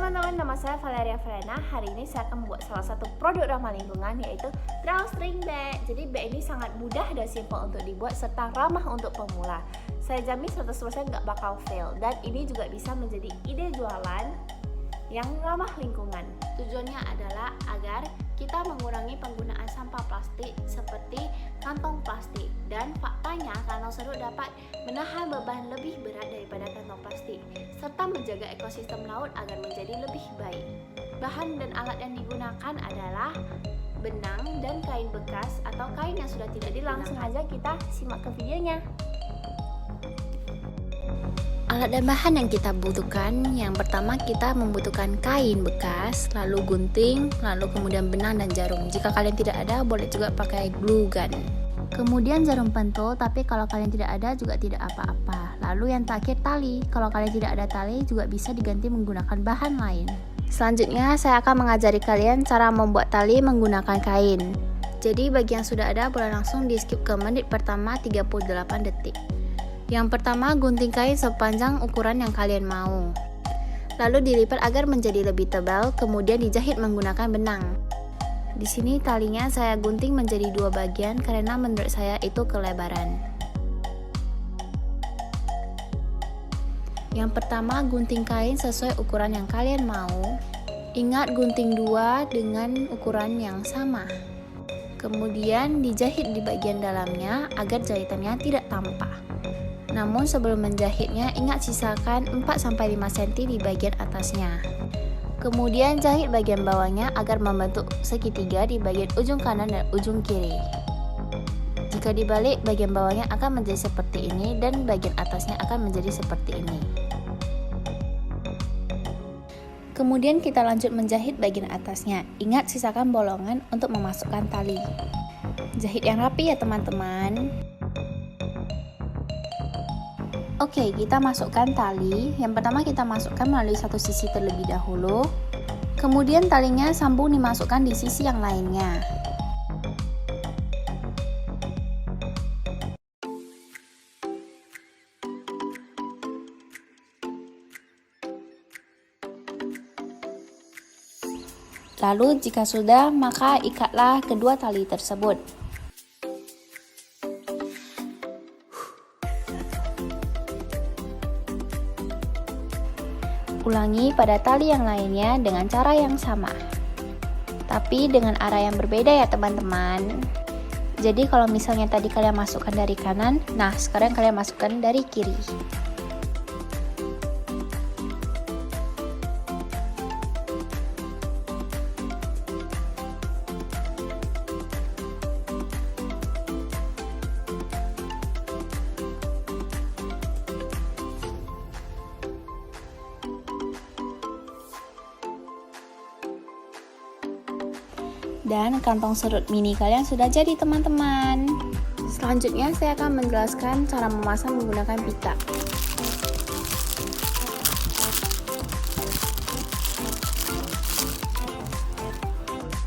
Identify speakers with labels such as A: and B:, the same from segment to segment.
A: teman-teman, nama saya Valeria Verena. Hari ini saya akan membuat salah satu produk ramah lingkungan, yaitu drawstring bag. Jadi bag ini sangat mudah dan simple untuk dibuat serta ramah untuk pemula. Saya jamin 100% nggak bakal fail, dan ini juga bisa menjadi ide jualan yang ramah lingkungan. Tujuannya adalah agar kita mengurangi penggunaan sampah plastik seperti kantong plastik, dan faktanya kantong serut dapat menahan beban lebih berat daripada kantong plastik serta menjaga ekosistem laut agar menjadi lebih baik. Bahan dan alat yang digunakan adalah benang dan kain bekas atau kain yang sudah tidak digunakan. Langsung aja kita simak ke videonya. Alat dan bahan yang kita butuhkan, yang pertama kita membutuhkan kain bekas, lalu gunting, lalu kemudian benang dan jarum. Jika kalian tidak ada, boleh juga pakai glue gun. Kemudian jarum pentul, tapi kalau kalian tidak ada juga tidak apa-apa. Lalu yang terakhir tali, kalau kalian tidak ada tali juga bisa diganti menggunakan bahan lain. Selanjutnya saya akan mengajari kalian cara membuat tali menggunakan kain. Jadi bagi yang sudah ada boleh langsung di skip ke menit pertama 38 detik. Yang pertama, gunting kain sepanjang ukuran yang kalian mau. Lalu dilipat agar menjadi lebih tebal, kemudian dijahit menggunakan benang. Di sini talinya saya gunting menjadi dua bagian karena menurut saya itu kelebaran. Yang pertama, gunting kain sesuai ukuran yang kalian mau. Ingat gunting dua dengan ukuran yang sama. Kemudian dijahit di bagian dalamnya agar jahitannya tidak tampak. Namun sebelum menjahitnya, ingat sisakan 4-5 cm di bagian atasnya. Kemudian jahit bagian bawahnya agar membentuk segitiga di bagian ujung kanan dan ujung kiri. Jika dibalik, bagian bawahnya akan menjadi seperti ini dan bagian atasnya akan menjadi seperti ini. Kemudian kita lanjut menjahit bagian atasnya. Ingat sisakan bolongan untuk memasukkan tali. Jahit yang rapi ya teman-teman. Oke, kita masukkan tali. Yang pertama kita masukkan melalui satu sisi terlebih dahulu. Kemudian talinya sambung dimasukkan di sisi yang lainnya. Lalu jika sudah, maka ikatlah kedua tali tersebut. Ulangi pada tali yang lainnya dengan cara yang sama, tapi dengan arah yang berbeda ya teman-teman. Jadi kalau misalnya tadi kalian masukkan dari kanan, nah sekarang kalian masukkan dari kiri. Dan kantong serut mini kalian sudah jadi teman-teman. Selanjutnya saya akan menjelaskan cara memasang menggunakan pita.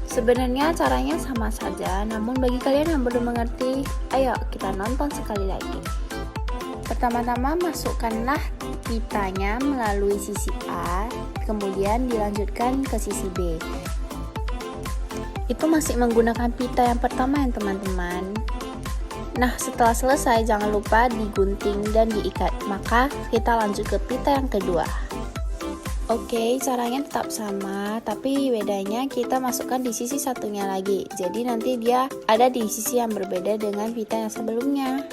A: Sebenarnya caranya sama saja, namun bagi kalian yang belum mengerti, ayo kita nonton sekali lagi. Pertama-tama masukkanlah pitanya melalui sisi A, kemudian dilanjutkan ke sisi B. Itu masih menggunakan pita yang pertama ya teman-teman. Nah setelah selesai jangan lupa digunting dan diikat. Maka kita lanjut ke pita yang kedua. Oke, caranya tetap sama, tapi bedanya kita masukkan di sisi satunya lagi. Jadi nanti dia ada di sisi yang berbeda dengan pita yang sebelumnya.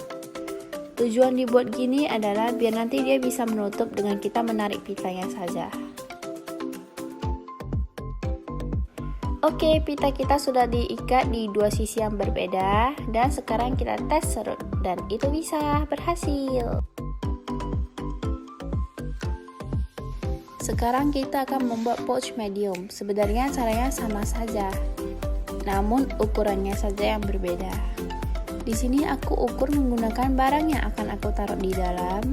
A: Tujuan dibuat gini adalah biar nanti dia bisa menutup dengan kita menarik pitanya saja. Oke, pita kita sudah diikat di dua sisi yang berbeda, dan sekarang kita tes serut, dan itu bisa berhasil. Sekarang kita akan membuat pouch medium. Sebenarnya caranya sama saja, namun ukurannya saja yang berbeda. Di sini aku ukur menggunakan barang yang akan aku taruh di dalam,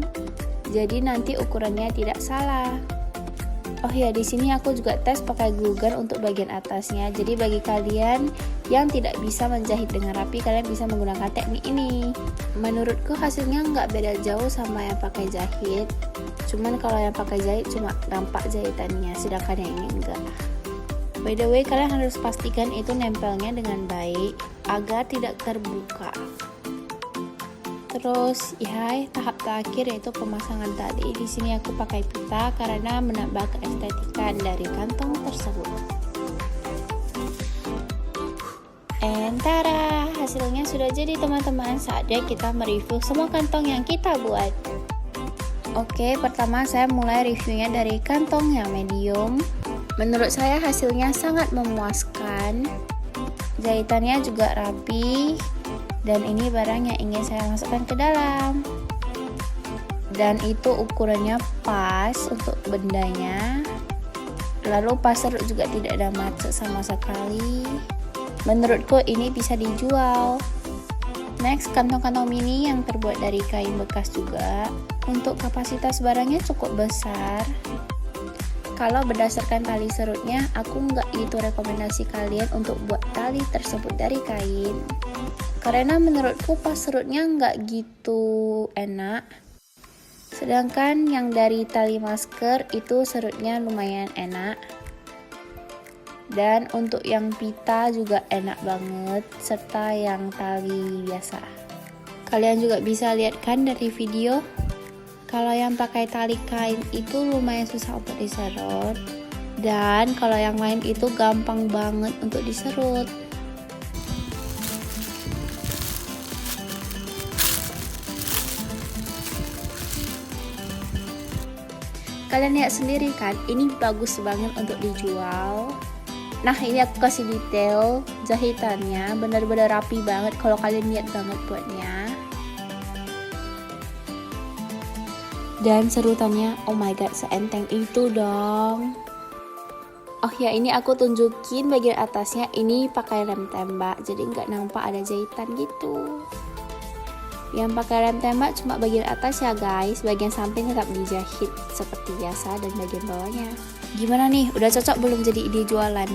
A: jadi nanti ukurannya tidak salah. Oh ya, di sini aku juga tes pakai glue gun untuk bagian atasnya. Jadi bagi kalian yang tidak bisa menjahit dengan rapi, kalian bisa menggunakan teknik ini. Menurutku hasilnya nggak beda jauh sama yang pakai jahit. Cuman kalau yang pakai jahit cuma nampak jahitannya, sedangkan yang ini enggak. By the way, kalian harus pastikan itu nempelnya dengan baik agar tidak terbuka. Terus ya, tahap terakhir yaitu pemasangan tali. Di sini aku pakai pita karena menambah keestetikan dari kantong tersebut. And tada, hasilnya sudah jadi teman-teman. Saatnya kita mereview semua kantong yang kita buat. Oke, pertama saya mulai reviewnya dari kantong yang medium. Menurut saya hasilnya sangat memuaskan. Jahitannya juga rapi. Dan ini barang yang ingin saya masukkan ke dalam. Dan itu ukurannya pas untuk bendanya. Lalu passerut juga tidak ada macet sama sekali. Menurutku ini bisa dijual. Next, kantong-kantong mini yang terbuat dari kain bekas juga. Untuk kapasitas barangnya cukup besar. Kalau berdasarkan tali serutnya, aku nggak gitu rekomendasi kalian untuk buat tali tersebut dari kain. Karena menurutku pas serutnya nggak gitu enak. Sedangkan yang dari tali masker itu serutnya lumayan enak. Dan untuk yang pita juga enak banget, serta yang tali biasa. Kalian juga bisa lihat kan dari video. Kalau yang pakai tali kain itu lumayan susah untuk diserut. Dan kalau yang lain itu gampang banget untuk diserut. Kalian lihat sendiri kan, ini bagus banget untuk dijual. Nah, ini aku kasih detail jahitannya, benar-benar rapi banget kalau kalian lihat banget buatnya. Dan serutannya, oh my god, seenteng itu dong. Oh ya, ini aku tunjukin bagian atasnya, ini pakai rem tembak, jadi nggak nampak ada jahitan gitu. Yang pakai rem tembak cuma bagian atas ya guys, bagian samping tetap dijahit seperti biasa dan bagian bawahnya. Gimana nih, udah cocok belum jadi ide jualan?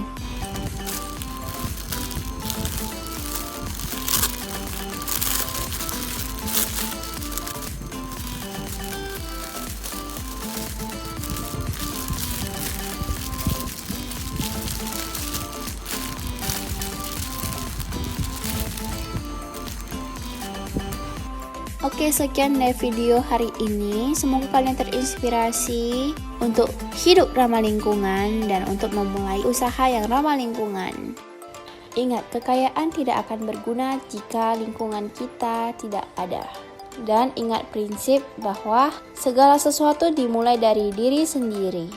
A: Oke, sekian dari video hari ini. Semoga kalian terinspirasi untuk hidup ramah lingkungan dan untuk memulai usaha yang ramah lingkungan. Ingat, kekayaan tidak akan berguna jika lingkungan kita tidak ada. Dan ingat prinsip bahwa segala sesuatu dimulai dari diri sendiri.